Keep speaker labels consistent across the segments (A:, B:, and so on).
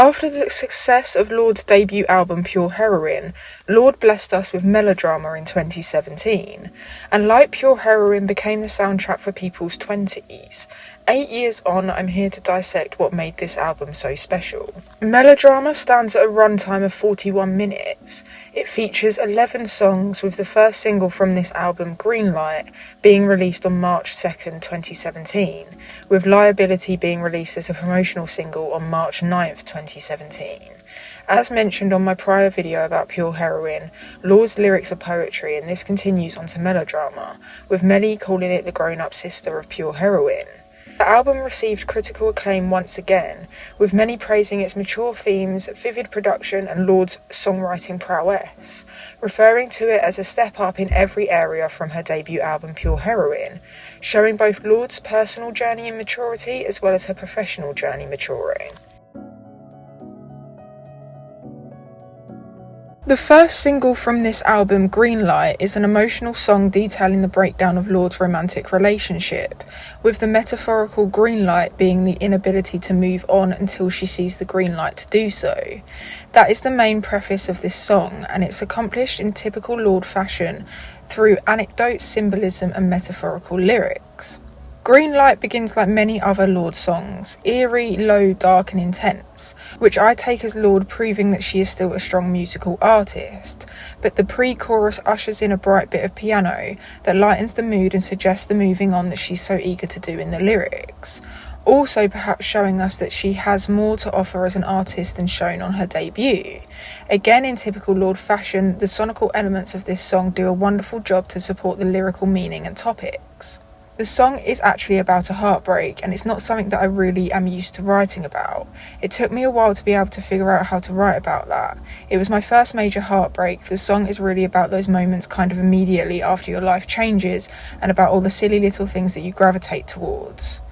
A: After the success of Lorde's debut album Pure Heroine, Lorde blessed us with Melodrama in 2017, and like Pure Heroine became the soundtrack for people's 20s. 8 years on, I'm here to dissect what made this album so special. Melodrama stands at a runtime of 41 minutes. It features 11 songs, with the first single from this album, Greenlight, being released on March 2nd, 2017, with Liability being released as a promotional single on March 9th, 2017. As mentioned on my prior video about Pure Heroine, Lorde's lyrics are poetry, and this continues onto Melodrama, with Melly calling it the grown-up sister of Pure Heroine. The album received critical acclaim once again, with many praising its mature themes, vivid production and Lorde's songwriting prowess, referring to it as a step up in every area from her debut album Pure Heroine, showing both Lorde's personal journey in maturity as well as her professional journey maturing. The first single from this album, Greenlight, is an emotional song detailing the breakdown of Lorde's romantic relationship, with the metaphorical green light being the inability to move on until she sees the green light to do so. That is the main preface of this song, and it's accomplished in typical Lorde fashion through anecdotes, symbolism and metaphorical lyrics. Greenlight begins like many other Lorde songs, eerie, low, dark and intense, which I take as Lorde proving that she is still a strong musical artist, but the pre-chorus ushers in a bright bit of piano that lightens the mood and suggests the moving on that she's so eager to do in the lyrics, also perhaps showing us that she has more to offer as an artist than shown on her debut. Again, in typical Lorde fashion, the sonical elements of this song do a wonderful job to support the lyrical meaning and topics. The song is actually about a heartbreak, and it's not something that I really am used to writing about. It took me a while to be able to figure out how to write about that. It was my first major heartbreak. The song is really about those moments kind of immediately after your life changes, and about all the silly little things that you gravitate towards.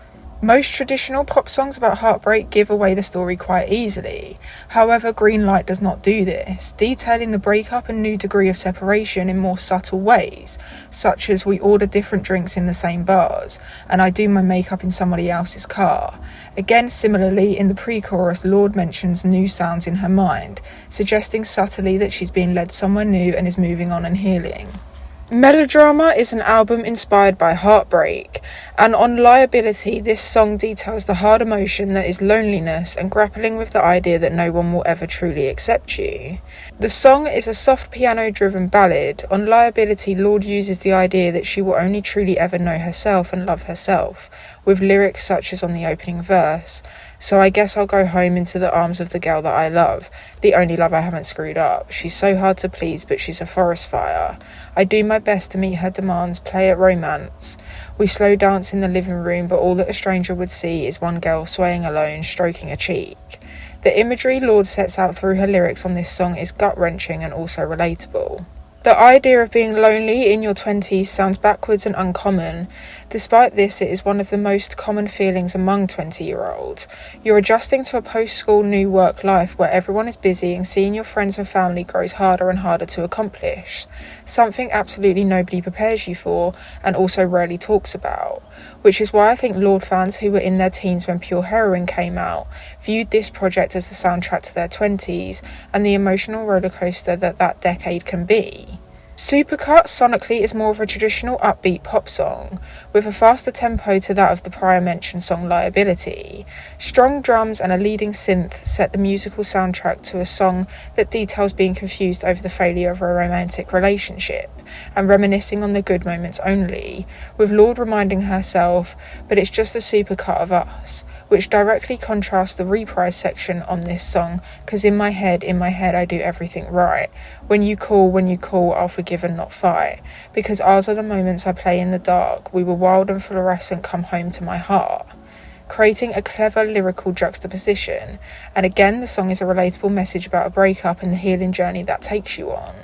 A: Most traditional pop songs about heartbreak give away the story quite easily. However, Greenlight does not do this, detailing the breakup and new degree of separation in more subtle ways, such as we order different drinks in the same bars, and I do my makeup in somebody else's car. Again, similarly, in the pre-chorus, Lorde mentions new sounds in her mind, suggesting subtly that she's being led somewhere new and is moving on and healing. Melodrama is an album inspired by heartbreak, and on Liability, this song details the hard emotion that is loneliness and grappling with the idea that no one will ever truly accept you. The song is a soft piano-driven ballad. On Liability, Lorde uses the idea that she will only truly ever know herself and love herself, with lyrics such as on the opening verse, "So I guess I'll go home into the arms of the girl that I love, the only love I haven't screwed up. She's so hard to please, but she's a forest fire. I do my best to meet her demands, play at romance. We slow dance in the living room, but all that a stranger would see is one girl swaying alone, stroking a cheek." The imagery Lorde sets out through her lyrics on this song is gut-wrenching and also relatable. The idea of being lonely in your 20s sounds backwards and uncommon. Despite this, it is one of the most common feelings among 20-year-olds. You're adjusting to a post-school new work life where everyone is busy and seeing your friends and family grows harder and harder to accomplish, something absolutely nobody prepares you for and also rarely talks about, which is why I think Lorde fans who were in their teens when Pure Heroine came out viewed this project as the soundtrack to their 20s and the emotional rollercoaster that that decade can be. Supercut sonically is more of a traditional upbeat pop song, with a faster tempo to that of the prior mentioned song Liability. Strong drums and a leading synth set the musical soundtrack to a song that details being confused over the failure of a romantic relationship, and reminiscing on the good moments only, with Lorde reminding herself, "But it's just a supercut of us," which directly contrasts the reprise section on this song, "'Cause in my head I do everything right. When you call, I'll forgive and not fight. Because ours are the moments I play in the dark. We were wild and fluorescent, come home to my heart." Creating a clever lyrical juxtaposition, and again the song is a relatable message about a breakup and the healing journey that takes you on.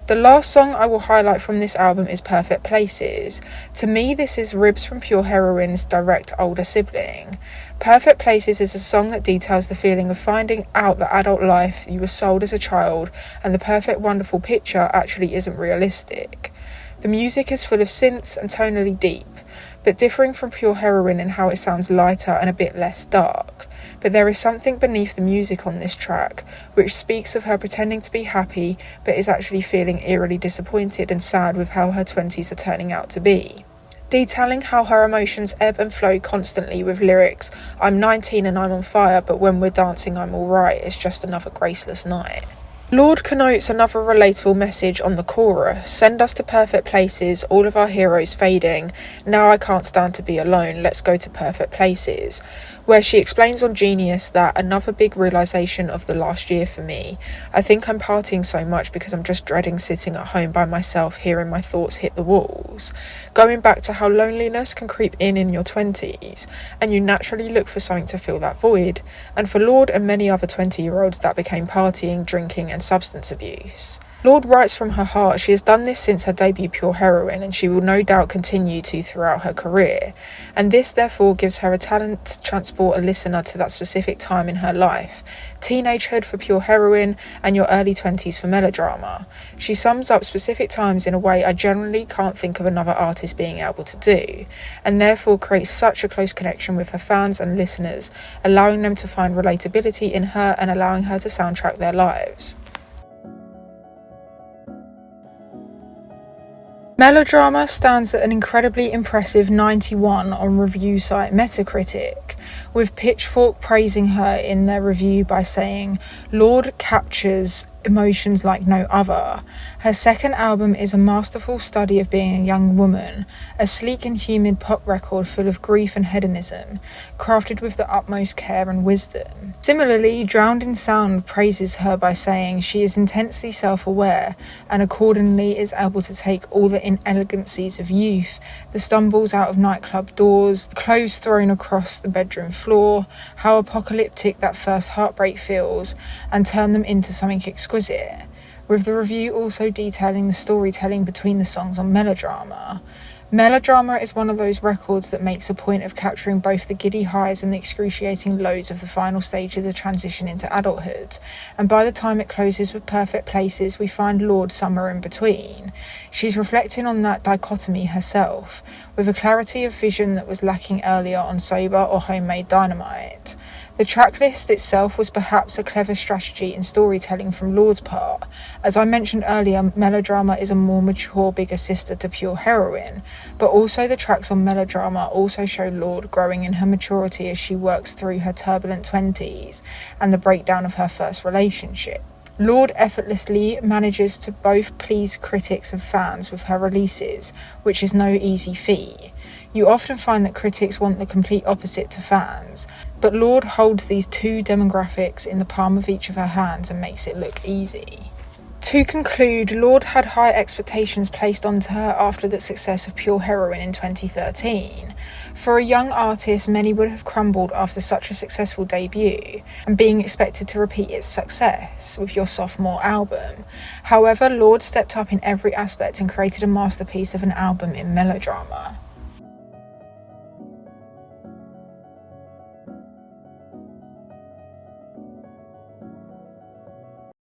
A: The last song I will highlight from this album is Perfect Places. To me, this is Ribs from Pure Heroine's direct older sibling. Perfect Places is a song that details the feeling of finding out that adult life you were sold as a child and the perfect wonderful picture actually isn't realistic. The music is full of synths and tonally deep, but differing from Pure Heroine in how it sounds lighter and a bit less dark. but there is something beneath the music on this track which speaks of her pretending to be happy but is actually feeling eerily disappointed and sad with how her 20s are turning out to be. Detailing how her emotions ebb and flow constantly with lyrics, "I'm 19 and I'm on fire, but when we're dancing I'm alright, it's just another graceless night." Lorde connotes another relatable message on the chorus: "Send us to perfect places, all of our heroes fading. Now I can't stand to be alone, let's go to perfect places." Where she explains on Genius that another big realisation of the last year for me. I think I'm partying so much because I'm just dreading sitting at home by myself, hearing my thoughts hit the walls. Going back to how loneliness can creep in your 20s, and you naturally look for something to fill that void. And for Lorde and many other 20-year-olds, that became partying, drinking and substance abuse. Lorde writes from her heart. She has done this since her debut Pure Heroine, and she will no doubt continue to throughout her career, and this therefore gives her a talent to transport a listener to that specific time in her life: teenagehood for Pure Heroine and your early 20s for Melodrama. She sums up specific times in a way I generally can't think of another artist being able to do, and therefore creates such a close connection with her fans and listeners, allowing them to find relatability in her and allowing her to soundtrack their lives. Melodrama stands at an incredibly impressive 91 on review site Metacritic, with Pitchfork praising her in their review by saying, "Lorde captures emotions like no other. Her second album is a masterful study of being a young woman, a sleek and humid pop record full of grief and hedonism, crafted with the utmost care and wisdom." Similarly, Drowned in Sound praises her by saying she is intensely self-aware and accordingly is able to take all the inelegancies of youth, the stumbles out of nightclub doors, the clothes thrown across the bedroom floor, how apocalyptic that first heartbreak feels, and turn them into something exquisite, with the review also detailing the storytelling between the songs on Melodrama. Melodrama is one of those records that makes a point of capturing both the giddy highs and the excruciating lows of the final stage of the transition into adulthood, and by the time it closes with Perfect Places, we find Lorde somewhere in between. She's reflecting on that dichotomy herself, with a clarity of vision that was lacking earlier on Sober or Homemade Dynamite. The tracklist itself was perhaps a clever strategy in storytelling from Lorde's part. As I mentioned earlier, Melodrama is a more mature, bigger sister to Pure Heroine, but also the tracks on Melodrama also show Lorde growing in her maturity as she works through her turbulent 20s and the breakdown of her first relationship. Lorde effortlessly manages to both please critics and fans with her releases, which is no easy feat. You often find that critics want the complete opposite to fans, but Lorde holds these two demographics in the palm of each of her hands and makes it look easy. To conclude, Lorde had high expectations placed onto her after the success of Pure Heroine in 2013. For a young artist, many would have crumbled after such a successful debut and being expected to repeat its success with your sophomore album. However, Lorde stepped up in every aspect and created a masterpiece of an album in Melodrama.